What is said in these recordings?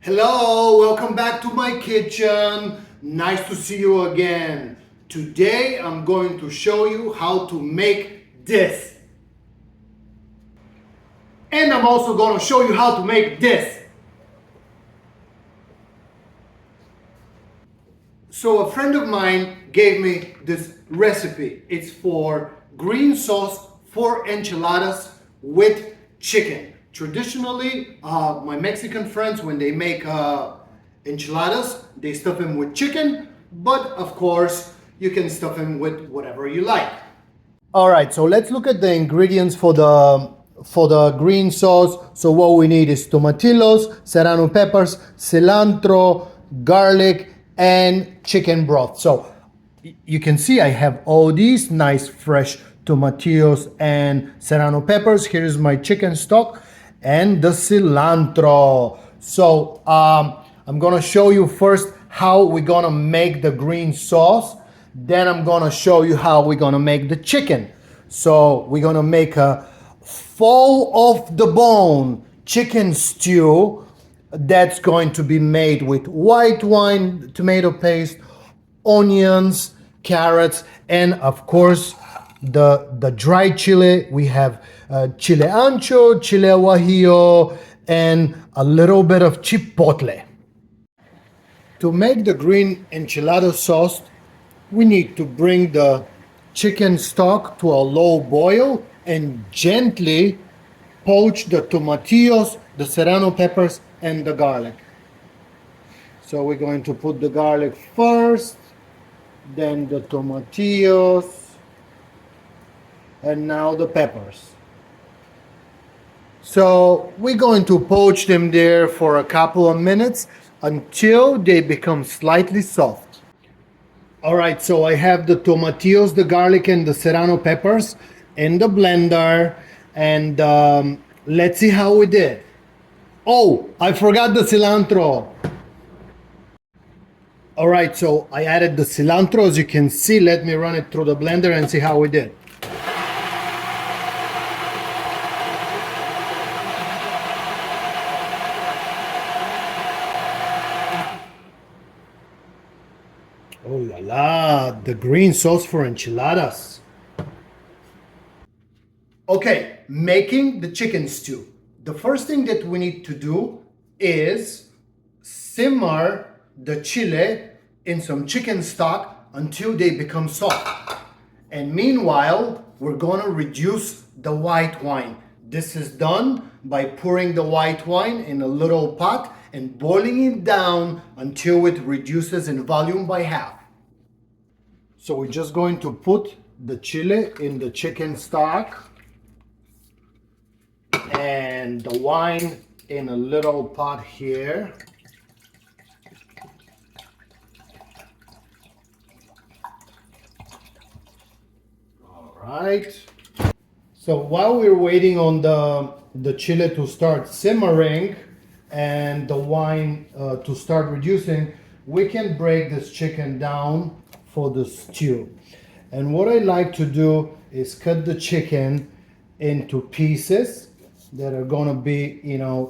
Hello, welcome back to my kitchen. Nice to see you again. Today I'm going to show you how to make this. And I'm also going to show you how to make this. So a friend of mine gave me this recipe. It's for green sauce for enchiladas with chicken. Traditionally, my Mexican friends, when they make enchiladas, they stuff them with chicken, but of course, you can stuff them with whatever you like. All right, so let's look at the ingredients for the green sauce. So what we need is tomatillos, serrano peppers, cilantro, garlic, and chicken broth. So you can see I have all these nice fresh tomatillos and serrano peppers. Here is my chicken stock and the cilantro. So I'm gonna show you first how we're gonna make the green sauce. Then I'm gonna show you how we're gonna make the chicken. So we're gonna make a fall off the bone chicken stew that's going to be made with white wine, tomato paste, onions, carrots, and of course the dry chili. We have chile ancho, chile guajillo, and a little bit of chipotle. To make the green enchilada sauce, we need to bring the chicken stock to a low boil and gently poach the tomatillos, the serrano peppers, and the garlic. So we're going to put the garlic first, then the tomatillos, and now the peppers. So we're going to poach them there for a couple of minutes until they become slightly soft. All right, so I have the tomatillos, the garlic, and the serrano peppers in the blender, and let's see how we did. Oh, I forgot the cilantro. All right, so I added the cilantro. As you can see, let me run it through the blender and see how we did. Oh la la, the green sauce for enchiladas. Okay, making the chicken stew. The first thing that we need to do is simmer the chile in some chicken stock until they become soft. And meanwhile, we're gonna reduce the white wine. This is done by pouring the white wine in a little pot and boiling it down until it reduces in volume by half. So we're just going to put the chile in the chicken stock and the wine in a little pot here. All right. So while we're waiting on the chile to start simmering and the wine to start reducing, we can break this chicken down for the stew. And what I like to do is cut the chicken into pieces that are gonna be,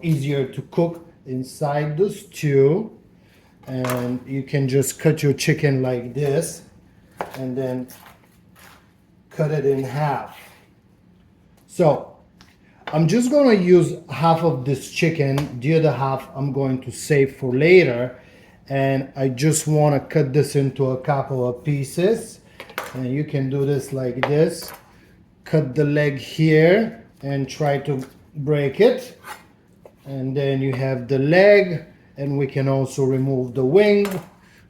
easier to cook inside the stew. And you can just cut your chicken like this and then cut it in half. So I'm just gonna use half of this chicken. The other half I'm going to save for later. And I just wanna cut this into a couple of pieces. And you can do this like this. Cut the leg here and try to break it. And then you have the leg, and we can also remove the wing,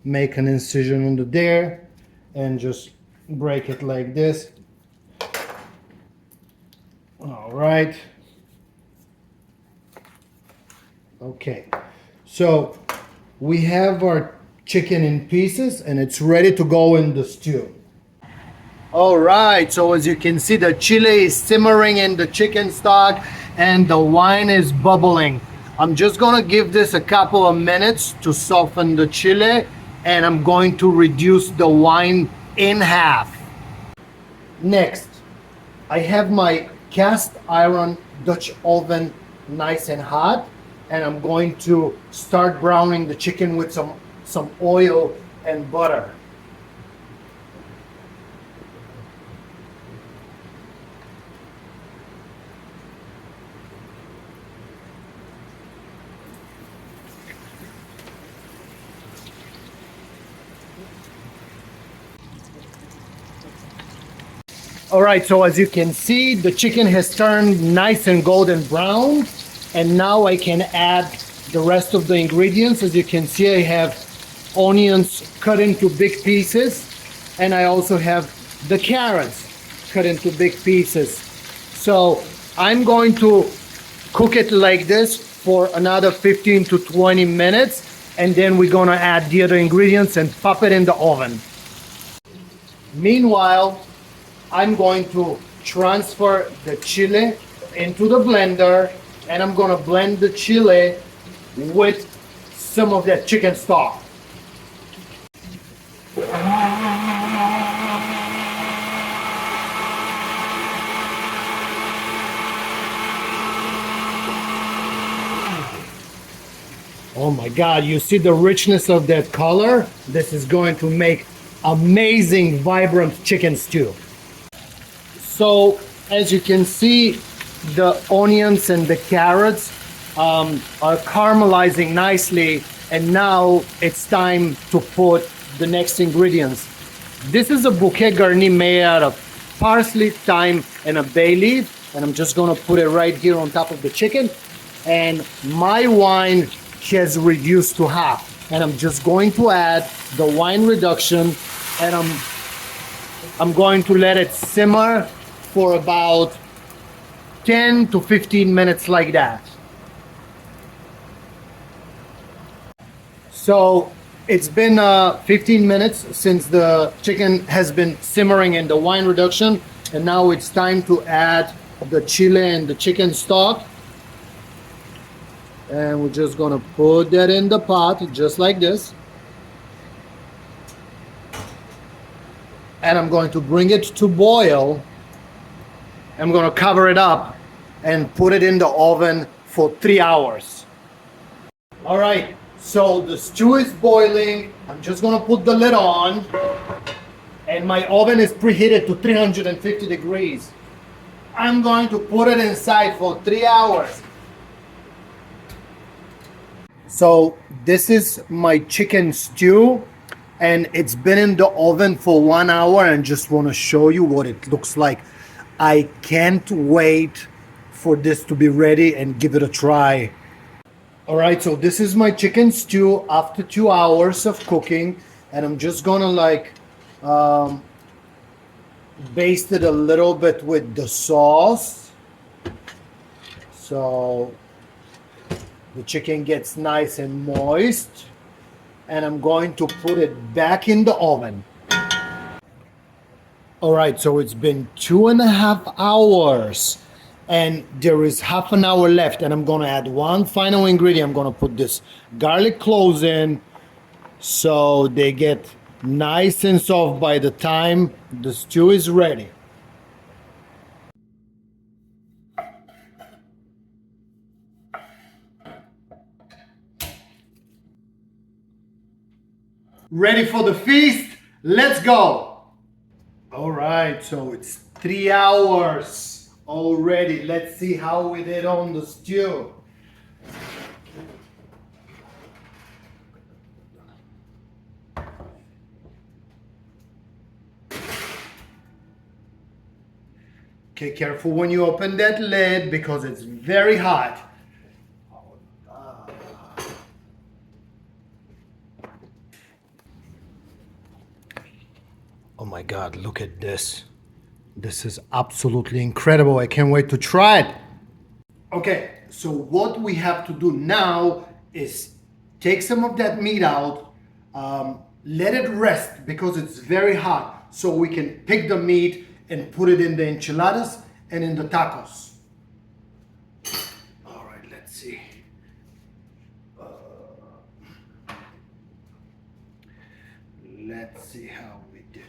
make an incision under there, and just break it like this. All right. Okay, so we have our chicken in pieces and it's ready to go in the stew. All right, so as you can see, the chile is simmering in the chicken stock and the wine is bubbling. I'm just gonna give this a couple of minutes to soften the chile, and I'm going to reduce the wine in half. Next, I have my cast iron Dutch oven nice and hot. and I'm going to start browning the chicken with some oil and butter. All right, so as you can see, the chicken has turned nice and golden brown, and now I can add the rest of the ingredients. As you can see, I have onions cut into big pieces, and I also have the carrots cut into big pieces. So I'm going to cook it like this for another 15 to 20 minutes, and then we're gonna add the other ingredients and pop it in the oven. Meanwhile, I'm going to transfer the chili into the blender, and I'm gonna blend the chili with some of that chicken stock. Oh my God, you see the richness of that color? This is going to make amazing, vibrant chicken stew. So as you can see, the onions and the carrots are caramelizing nicely, and now it's time to put the next ingredients. This is a bouquet garni made out of parsley, thyme, and a bay leaf, and I'm just gonna put it right here on top of the chicken. And my wine has reduced to half, and I'm just going to add the wine reduction, and I'm going to let it simmer for about 10 to 15 minutes like that. So it's been 15 minutes since the chicken has been simmering in the wine reduction, and now it's time to add the chili and the chicken stock. And we're just gonna put that in the pot just like this. And I'm going to bring it to boil. I'm gonna cover it up and put it in the oven for 3 hours. All right, so the stew is boiling. I'm just gonna put the lid on, and my oven is preheated to 350 degrees. I'm going to put it inside for 3 hours. So this is my chicken stew, and it's been in the oven for 1 hour, and just want to show you what it looks like. I can't wait for this to be ready and give it a try. All right, so this is my chicken stew after 2 hours of cooking, and I'm just gonna baste it a little bit with the sauce, so the chicken gets nice and moist, and I'm going to put it back in the oven. All right, so it's been 2.5 hours, and there is half an hour left, and I'm gonna add one final ingredient. I'm gonna put this garlic cloves in, so they get nice and soft by the time the stew is ready. Ready for the feast? Let's go! All right, so it's 3 hours already. Let's see how we did on the stew. Okay, careful when you open that lid because it's very hot. Oh my God, look at this. This is absolutely incredible. I can't wait to try it. Okay, so what we have to do now is take some of that meat out, let it rest because it's very hot, so we can pick the meat and put it in the enchiladas and in the tacos. All right, let's see. Let's see how we did.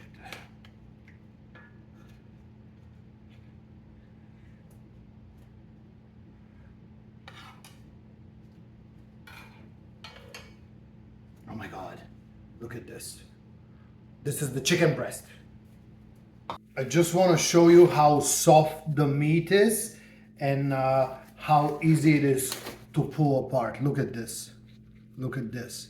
my God, look at this. This is the chicken breast. I just want to show you how soft the meat is and how easy it is to pull apart. Look at this. Look at this.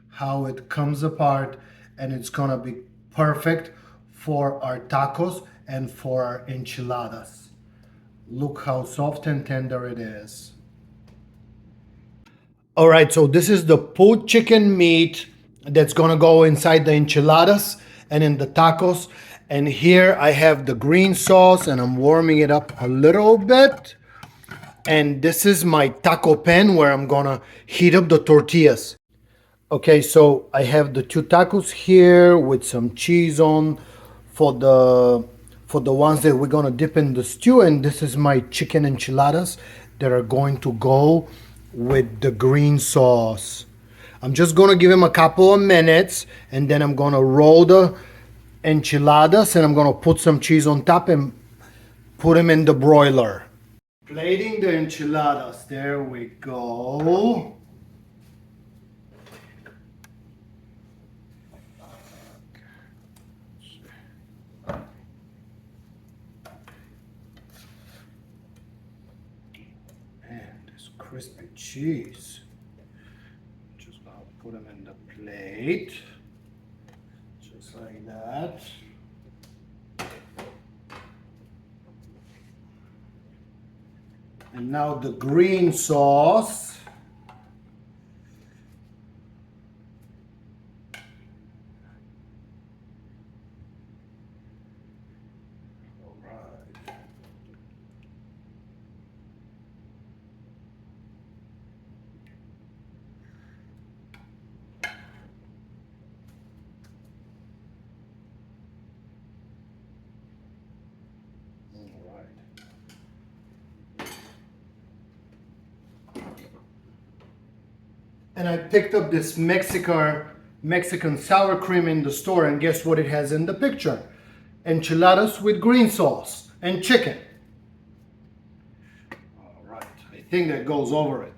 How it comes apart, and it's gonna be perfect for our tacos and for our enchiladas. Look how soft and tender it is. All right, so this is the pulled chicken meat that's gonna go inside the enchiladas and in the tacos. And here I have the green sauce and I'm warming it up a little bit. And this is my taco pan where I'm gonna heat up the tortillas. Okay, so I have the two tacos here with some cheese on for the ones that we're gonna dip in the stew, and this is my chicken enchiladas that are going to go with the green sauce. I'm just gonna give them a couple of minutes, and then I'm gonna roll the enchiladas and I'm gonna put some cheese on top and put them in the broiler. Plating the enchiladas, there we go. Crispy cheese. Just gonna put them in the plate, just like that. And now the green sauce. All right. And I picked up this Mexican sour cream in the store, and guess what it has in the picture? Enchiladas with green sauce and chicken. All right, I think that goes over it.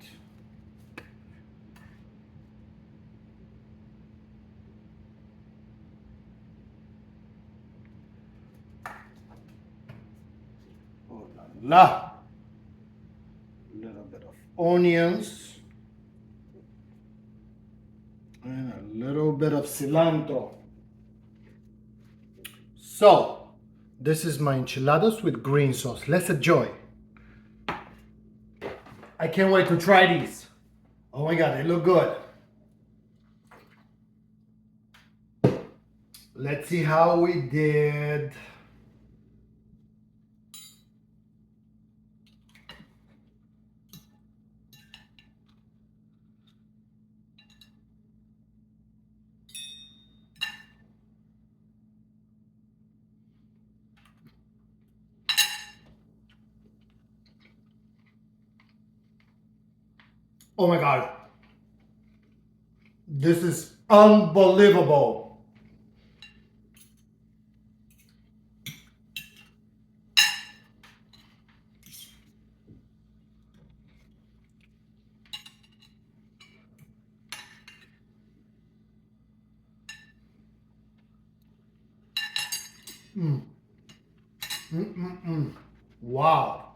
Oh la la. A little bit of onions. And a little bit of cilantro. So, this is my enchiladas with green sauce. Let's enjoy. I can't wait to try these. Oh my God, they look good. Let's see how we did. Oh my God. This is unbelievable. Wow.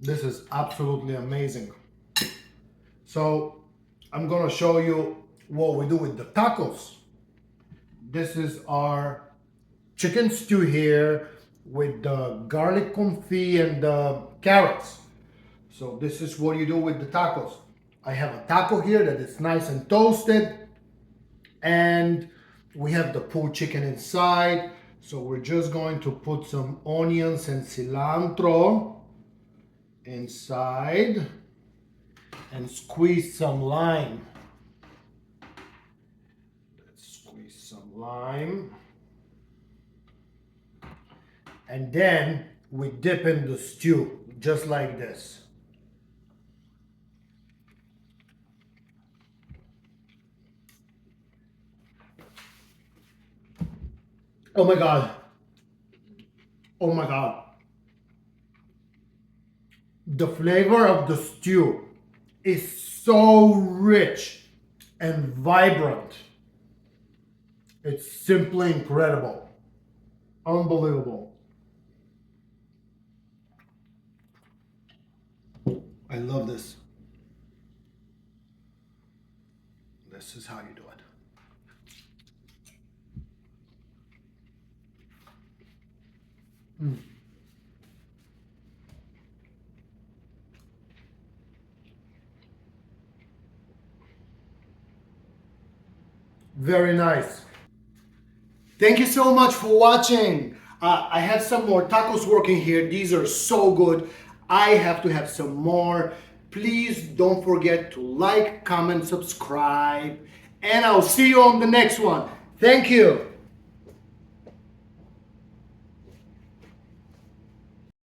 This is absolutely amazing. So I'm gonna show you what we do with the tacos. This is our chicken stew here with the garlic confit and the carrots. So this is what you do with the tacos. I have a taco here that is nice and toasted, and we have the pulled chicken inside. So we're just going to put some onions and cilantro inside and squeeze some lime. Let's squeeze some lime. And then we dip in the stew, just like this. Oh my God. Oh my God. The flavor of the stew is so rich and vibrant. It's simply incredible. Unbelievable. I love this. This is how you do it. Very nice. Thank you so much for watching. I have some more tacos working here. These are so good. I have to have some more. Please don't forget to like, comment, subscribe, and I'll see you on the next one. Thank you.